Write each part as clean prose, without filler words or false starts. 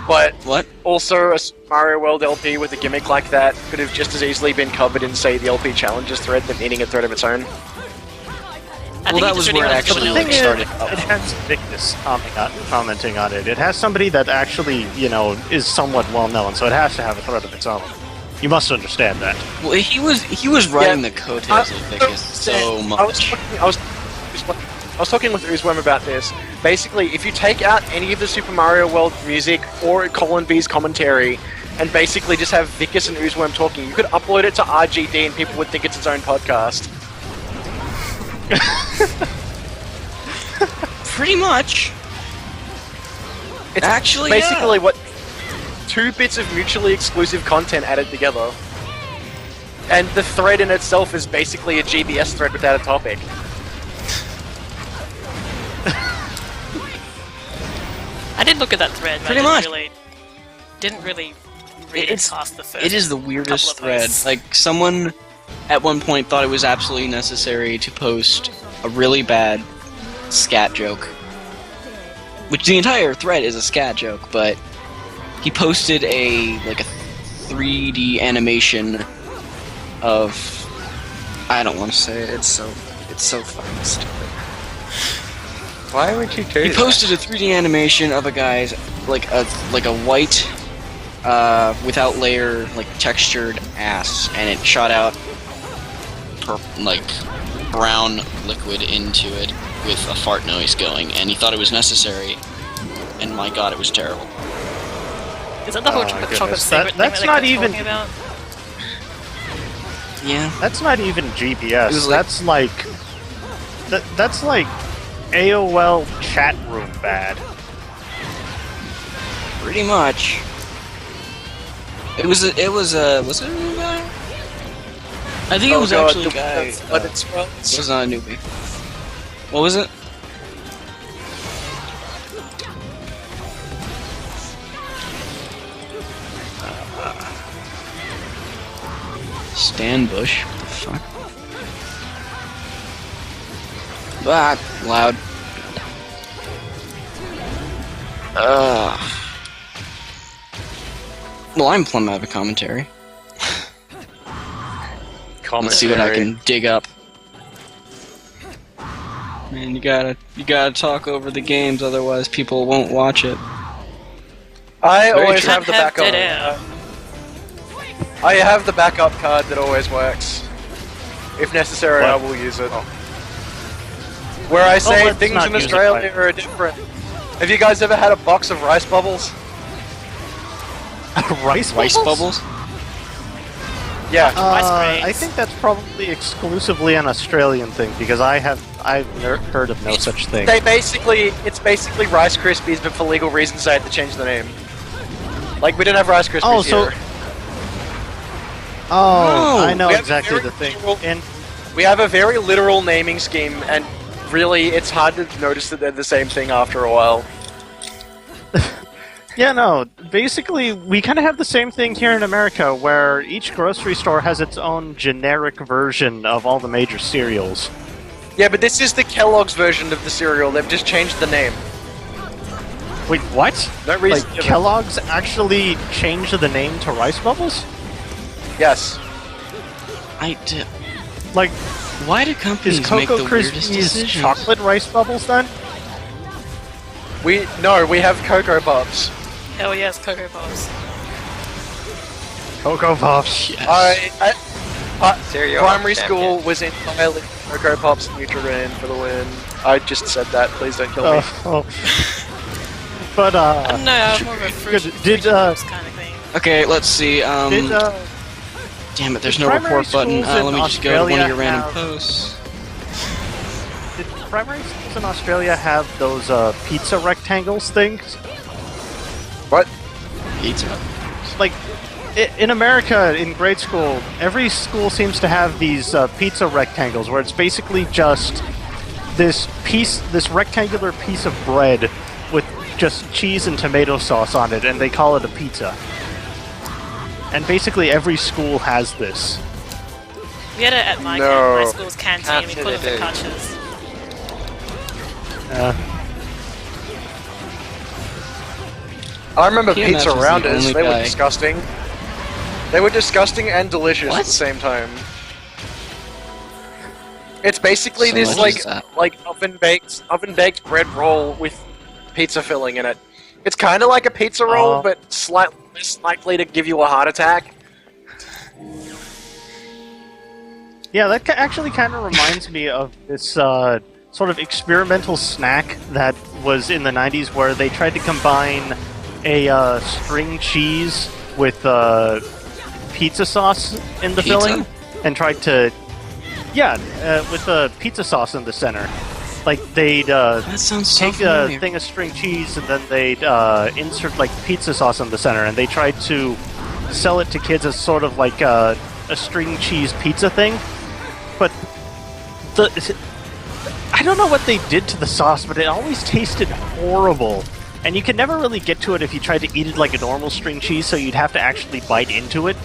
But What? also, a Super Mario World LP with a gimmick like that could have just as easily been covered in, say, the LP Challenges thread than needing a thread of its own. Well, that was where it actually started. It has Victus commenting on it. It has somebody that actually, you know, is somewhat well known, so it has to have a thread of its own. You must understand that. Well, he was riding the coattails of Vicus so much. I was talking with Uzwem about this. Basically, if you take out any of the Super Mario World music or Colin B's commentary, and basically just have Vicus and Uzwem talking, you could upload it to RGD and people would think it's its own podcast. Pretty much. It's actually basically what 2 bits of mutually exclusive content added together. And the thread in itself is basically a GBS thread without a topic. I did look at that thread, but Pretty I much. didn't really read it past the first. It is the weirdest couple of thread. posts. Like, someone at one point thought it was absolutely necessary to post a really bad scat joke. Which the entire thread is a scat joke, but he posted a 3D animation of, I don't want to say it, it's so fucking stupid. Why would you do He that? posted a 3D animation of a guy's like a white without layer, like textured ass, and it shot out brown liquid into it with a fart noise going, and he thought it was necessary, and my god, it was terrible. Is that the whole Oh, chocolate goodness. secret That's thing not that they kept even- talking about? Yeah. That's not even GPS. It was like- That's like AOL chat room bad. Pretty much. Was it a new guy? I think it was actually a guy. But it's It was not a newbie. What was it? Stan Bush? What the fuck? Ah, loud. Well, I'm plumb out of commentary. Let's see what I can dig up. Man, you gotta talk over the games, otherwise people won't watch it. I Very always true. have the Have backup. dead air. I have the backup card that always works. If necessary, I will use it. Where I say let's things not in use it, Australia are different. Have you guys ever had a box of rice bubbles? Rice Bubbles? Yeah. Rice I grains. think that's probably exclusively an Australian thing because I've heard of no such thing. It's basically Rice Krispies, but for legal reasons I had to change the name. Like, we didn't have Rice Krispies Oh, so- here. Oh, I know We have exactly very the thing. literal- And We have a very literal naming scheme, and really, it's hard to notice that they're the same thing after a while. yeah, no, basically we kind of have the same thing here in America, where each grocery store has its own generic version of all the major cereals. Yeah, but this is the Kellogg's version of the cereal. They've just changed the name. Wait, what? No Like reason given. Kellogg's actually changed the name to Rice Bubbles? Yes. Like, Why do companies is make the Cocoa weirdest Krispies decisions? chocolate Rice Bubbles then? We have Cocoa Pops. Hell yes, Cocoa Pops. Cocoa Puffs. Yes. Cereal Primary champion. school was entirely Cocoa Pops and Nutrigrain for the win. I just said that. Please don't kill me. Oh. But I don't know, I'm more of a fruit did Pops kind of thing. Okay, let's see. did Damn it, there's did no primary report button. schools in Let me just go to one of your Australia random have- posts. did primary schools in Australia have those pizza rectangles things? What? Pizza. Like in America, in grade school, every school seems to have these pizza rectangles where it's basically just this rectangular piece of bread with just cheese and tomato sauce on it, and they call it a pizza. And basically every school has this. We had it at my school's canteen, we called it Absolutely. focaccias. I remember KMF pizza is the rounders. only They were guy. disgusting. They were disgusting and delicious What? at the same time. It's basically So this much is that? like oven baked bread roll with pizza filling in it. It's kind of like a pizza roll, Oh. but slightly less likely to give you a heart attack. Yeah, that actually kind of reminds me of this sort of experimental snack that was in the 90s where they tried to combine a string cheese with pizza sauce in the Pizza? filling and tried to... Yeah, with the pizza sauce in the center. Like, they'd That sounds so take a familiar. thing of string cheese and then they'd insert, like, pizza sauce in the center, and they tried to sell it to kids as sort of like a string cheese pizza thing. But I don't know what they did to the sauce, but it always tasted horrible. And you could never really get to it if you tried to eat it like a normal string cheese, so you'd have to actually bite into it,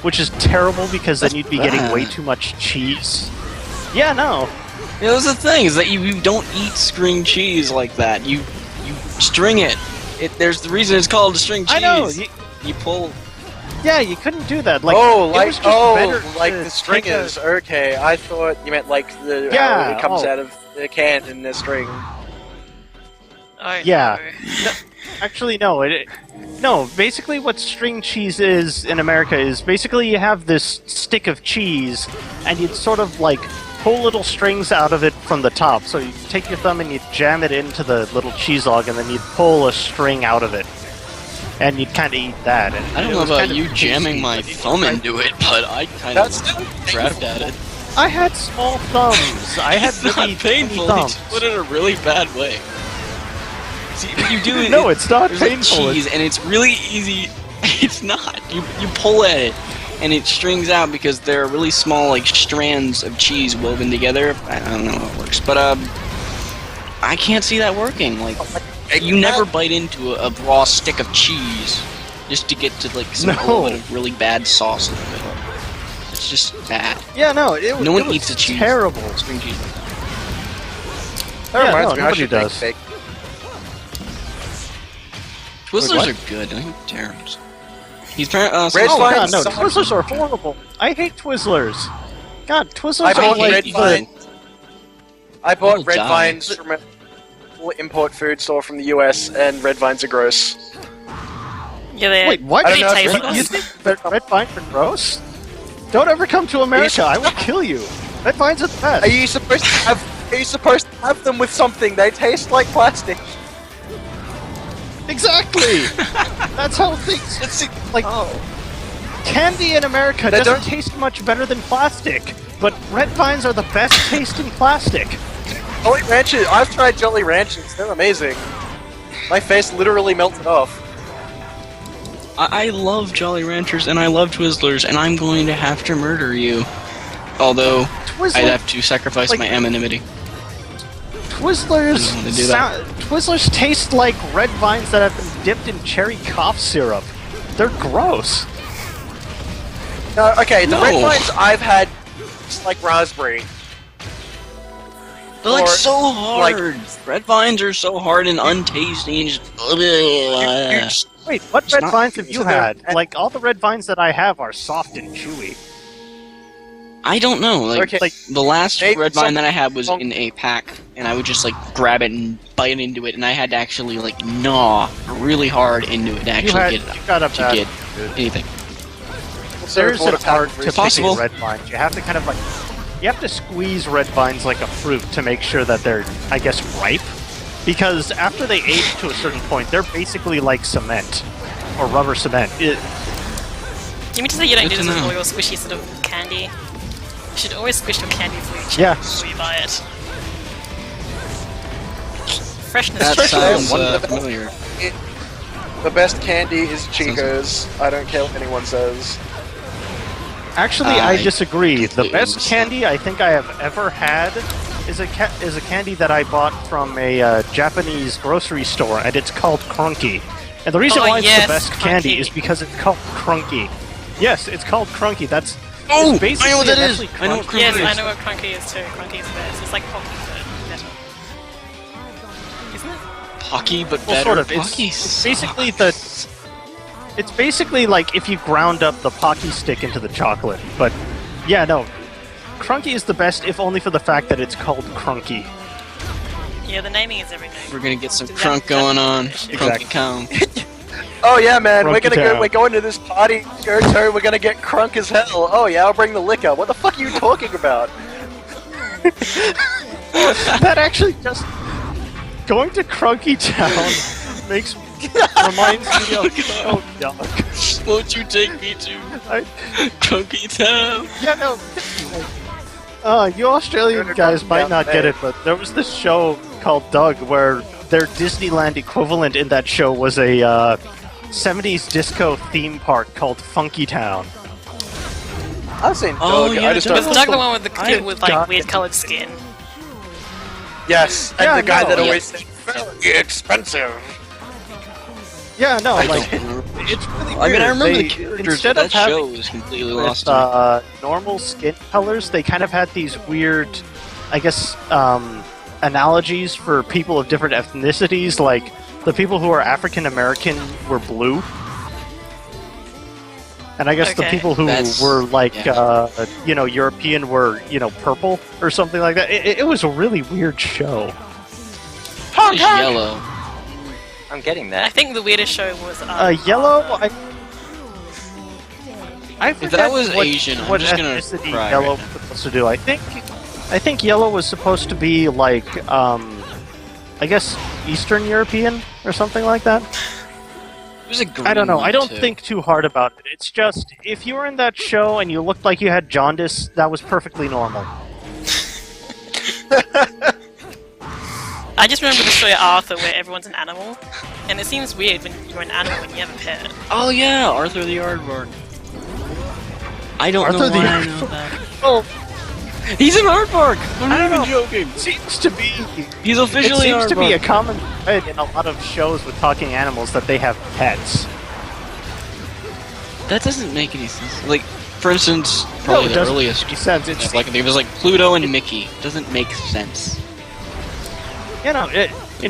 which is terrible because then you'd be getting way too much cheese. Yeah, no. Yeah, that's the thing, is that you don't eat string cheese like that. You string it. There's the reason it's called string cheese. I know. You pull... Yeah, you couldn't do that. Like, oh, it was just better like to the take stringers. Okay, I thought you meant like the Yeah, how it comes oh. out of the can in the string. Oh, Yeah. no. Actually, no. No, basically what string cheese is in America is basically you have this stick of cheese, and you'd sort of like pull little strings out of it from the top. So you take your thumb and you jam it into the little cheese log, and then you'd pull a string out of it. And you'd kind of eat that. And I don't it know was about kind of you jamming tasty, my but you thumb tried- into it, but I kind That's of grabbed at it. I had small thumbs. I had It's really not painful, tiny you thumbs. just put it in a really bad way. See, what you do is... No, it's not there's like painful. cheese, and it's really easy... It's not. You pull at it, and it strings out because there are really small, like, strands of cheese woven together. I don't know how it works, but, I can't see that working. Like, you never bite into a raw stick of cheese just to get to, like, some No. little bit of really bad sauce in the middle. It's just bad. Yeah, no, it, No one it was eats the cheese. terrible. String cheese. That Yeah, reminds no, me, I nobody should does. make Twizzlers what? are good. I think terrible. He's trying. Red Oh Vine god, no, sucks. Twizzlers are horrible. I hate Twizzlers. God, Twizzlers I are bought like Red the... Vine. I bought Oh, Red die. Vines from a import food store from the US, and Red Vines are gross. Yeah, they Wait, what? I don't know if taste you're- You think that Red Vines are gross? Don't ever come to America. I will kill you. Red Vines are the best. Are you supposed to have? Are you supposed to have them with something? They taste like plastic. Exactly. That's how things. It's like candy in America They doesn't don't- taste much better than plastic, but Red Vines are the best tasting plastic. Jolly Ranchers. I've tried Jolly Ranchers. They're amazing. My face literally melted off. I love Jolly Ranchers and I love Twizzlers, and I'm going to have to murder you. Although Twizzlers, I'd have to sacrifice like- my anonymity. Twizzlers, I don't wanna do that. Twizzlers taste like Red Vines that have been dipped in cherry cough syrup. They're gross. No, okay, the No. Red Vines I've had, it's like raspberry. They're like Or, so like- hard. Red Vines are so hard and untasty and just. Wait, what It's Red not- Vines have you so they're- had? Like, all the Red Vines that I have are soft and chewy. I don't know. Like, Okay. Like, the last Maybe red vine some- that I had was some- in a pack, and I would just like grab it and bite into it, and I had to actually like gnaw really hard into it to actually you get it got a to bad... get anything. There's an art to Possible. picking Red Vines. You have to kind of like... You have to squeeze Red Vines like a fruit to make sure that they're, I guess, ripe. Because after they age to a certain point, they're basically like cement. Or rubber cement. You mean to say you don't Good do to this with know. all your squishy sort of candy? You should always squish your candy before you, Yeah. before you buy it. Freshness. That Especially sounds one of the best- familiar. The best candy is Chico's. I don't care what anyone says. Actually, I I disagree. The completely best understand. candy I think I have ever had is a candy that I bought from a Japanese grocery store, and it's called Crunky. And the reason Oh, why it's yes, the best candy Crunky. is because it's called Crunky. Yes, it's called Crunky. That's Oh, it's basically I know what that an is. Nestle I know what Crunch. Crunky Yes, is. I know what Crunky is too. Crunky is the best. It's like Pocky, but better. Isn't it? Pocky, but Well, better. sort of. Pocky It's basically the. It's basically like if you ground up the Pocky stick into the chocolate. But yeah, no, Crunky is the best, if only for the fact that it's called Crunky. Yeah, the naming is everything. We're gonna get some That- crunk going on. Exactly. Crunky Town. Oh yeah, man, we're Crunky gonna go. Town. We're going to this party, Gerto. We're gonna get crunk as hell. Oh yeah, I'll bring the liquor. What the fuck are you talking about? That actually just going to Crunky Town reminds me of oh yuck. Won't you take me to I, Crunky Town? yeah, no. You Australian guys might not get it, but there was this show called Doug where their Disneyland equivalent in that show was a 70s disco theme park called Funky Town. I've seen Doug. Oh, yeah, I just Was don't. Doug the one with the kid I've with got like weird it. coloured skin? Yes, and Yeah, the guy no, that yeah. always said very expensive. Yeah, no, I like don't remember. it's really weird. I mean, I remember They- the characters, instead but of that having show was completely with lost on me. normal skin colors, they kind of had these weird, I guess, analogies for people of different ethnicities. Like the people who are African American were blue, and I guess the Okay. people who That's- were like, yeah. European were, purple or something like that. It was a really weird show. It's yellow. I'm getting I that. think the weirdest show was Yellow. I If forget that was what, Asian, I'm what just gonna ethnicity cry Yellow right now. was supposed to do. I think Yellow was supposed to be like, I guess Eastern European or something like that. It was a green I don't know. I one, don't too. think too hard about it. It's just if you were in that show and you looked like you had jaundice, that was perfectly normal. I just remember the show Arthur where everyone's an animal, and it seems weird when you're an animal when you have a pet. Oh yeah, Arthur the Aardvark. I don't Arthur know the why I know Aardvark. that. Oh, He's an aardvark! I'm I not don't even know. joking. seems to be. He's It officially seems an to be a aardvark. common thread in a lot of shows with talking animals that they have pets. That doesn't make any sense. Like, for instance, probably it the doesn't earliest. make any sense. It's like it was like Pluto and Mickey. Doesn't make sense. In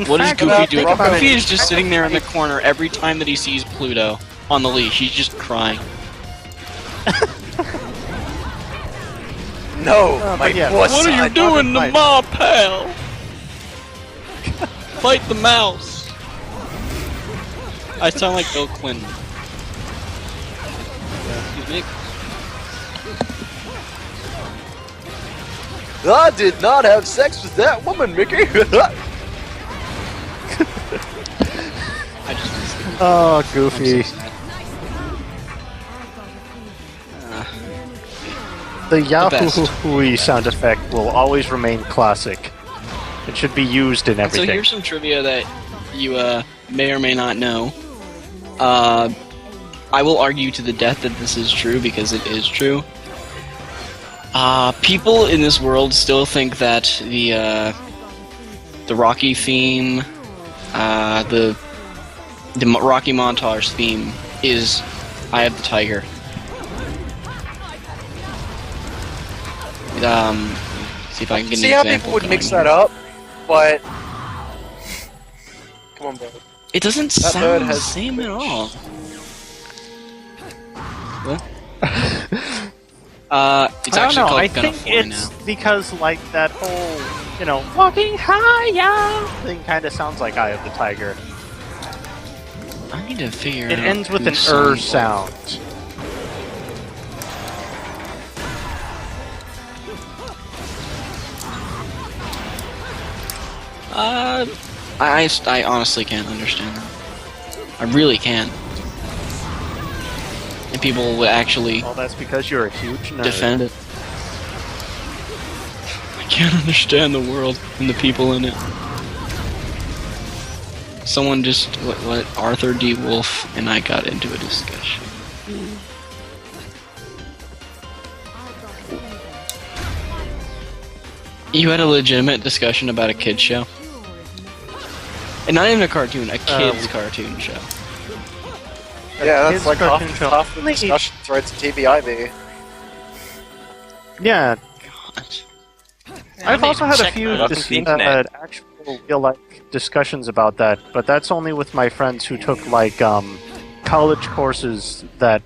What does fact, Goofy about do? think about Goofy it. is just sitting there in the corner every time that he sees Pluto on the leash. He's just crying. No, my but yeah. poor What are you son. doing to Fight. my pal? Fight the mouse. I sound like Bill Clinton. Excuse me. I did not have sex with that woman, Mickey. I just missed it. Oh, I'm so Goofy. sad. The best. Yahoo sound effect will always remain classic. It should be used in So everything. here's some trivia that you may or may not know. I will argue to the death that this is true because it is true. People in this world still think that the Rocky theme, the Rocky montage theme is "Eye of the Tiger." See if I can get See an how example people would going mix here. that up, but come on, bro. It doesn't That sound bird the has same at all. What? It's I don't actually know. called I Gonna think Fly it's now. because like that whole, walking higher thing kind of sounds like Eye of the Tiger. I need to figure It out. ends with an whose sound. song- I honestly can't understand that. I really can't. And people would actually Well, that's because you're a huge nerd. defend it. I can't understand the world and the people in it. Someone just let Arthur D. Wolf and I got into a discussion. You had a legitimate discussion about a kid's show? And not even a cartoon, a kid's cartoon show. Yeah, Kids that's like cartoon half, show. half the discussion threads in TBIV. Yeah, God. I've also had a few Welcome to the internet. actual real life discussions about that, but that's only with my friends who took like college courses that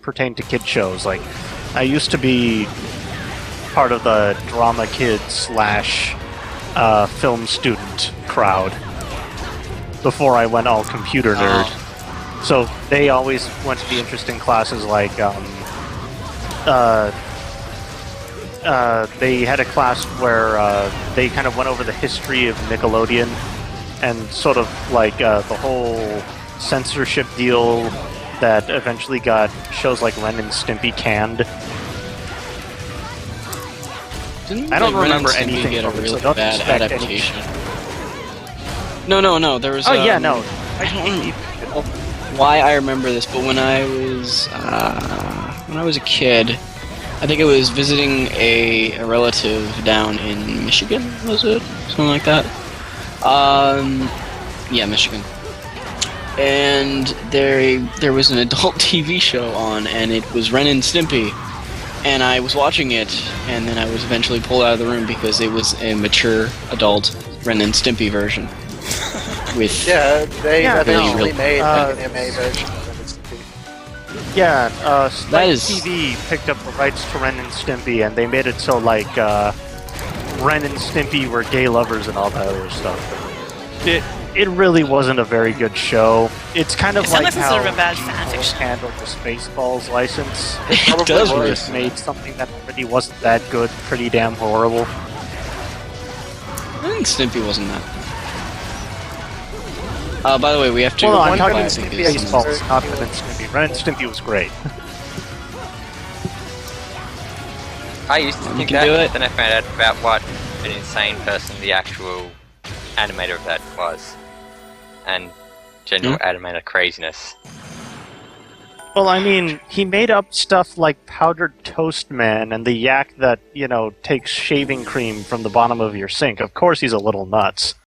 pertain to kid shows. Like, I used to be part of the drama kid slash film student crowd before I went all computer nerd. So they always went to the interesting classes like they had a class where they kind of went over the history of Nickelodeon and sort of like the whole censorship deal that eventually got shows like Ren and Stimpy canned. Didn't, I don't like, Ren and remember Stimpy anything get a from it, really so don't bad expect adaptation. No. There was. Oh yeah, no. I don't know why I remember this, but when I was a kid, I think I was visiting a relative down in Michigan. Was it something like that? Yeah, Michigan. And there was an adult TV show on, and it was Ren and Stimpy. And I was watching it, and then I was eventually pulled out of the room because it was a mature adult Ren and Stimpy version. With they Yeah, eventually no. made like an MA version of Ren and Stimpy. Yeah, Spike That is- TV picked up the rights to Ren and Stimpy, and they made it so like Ren and Stimpy were gay lovers and all that other stuff. It really wasn't a very good show. It's kind of It sounds like like how sort of a bad G-Force fanfiction. handled the Spaceballs license. It does They work. just made something that already wasn't that good pretty damn horrible. I think Stimpy wasn't that. By the way, we have to. Well, no, I'm go talking back because- Spaceballs, not Ren and Stimpy. Ren and Stimpy was great. I used to You think can that, do it. then I found out about what an insane person the actual animator of that was. And general animator craziness. Well, I mean, he made up stuff like Powdered Toast Man and the yak that, takes shaving cream from the bottom of your sink. Of course he's a little nuts.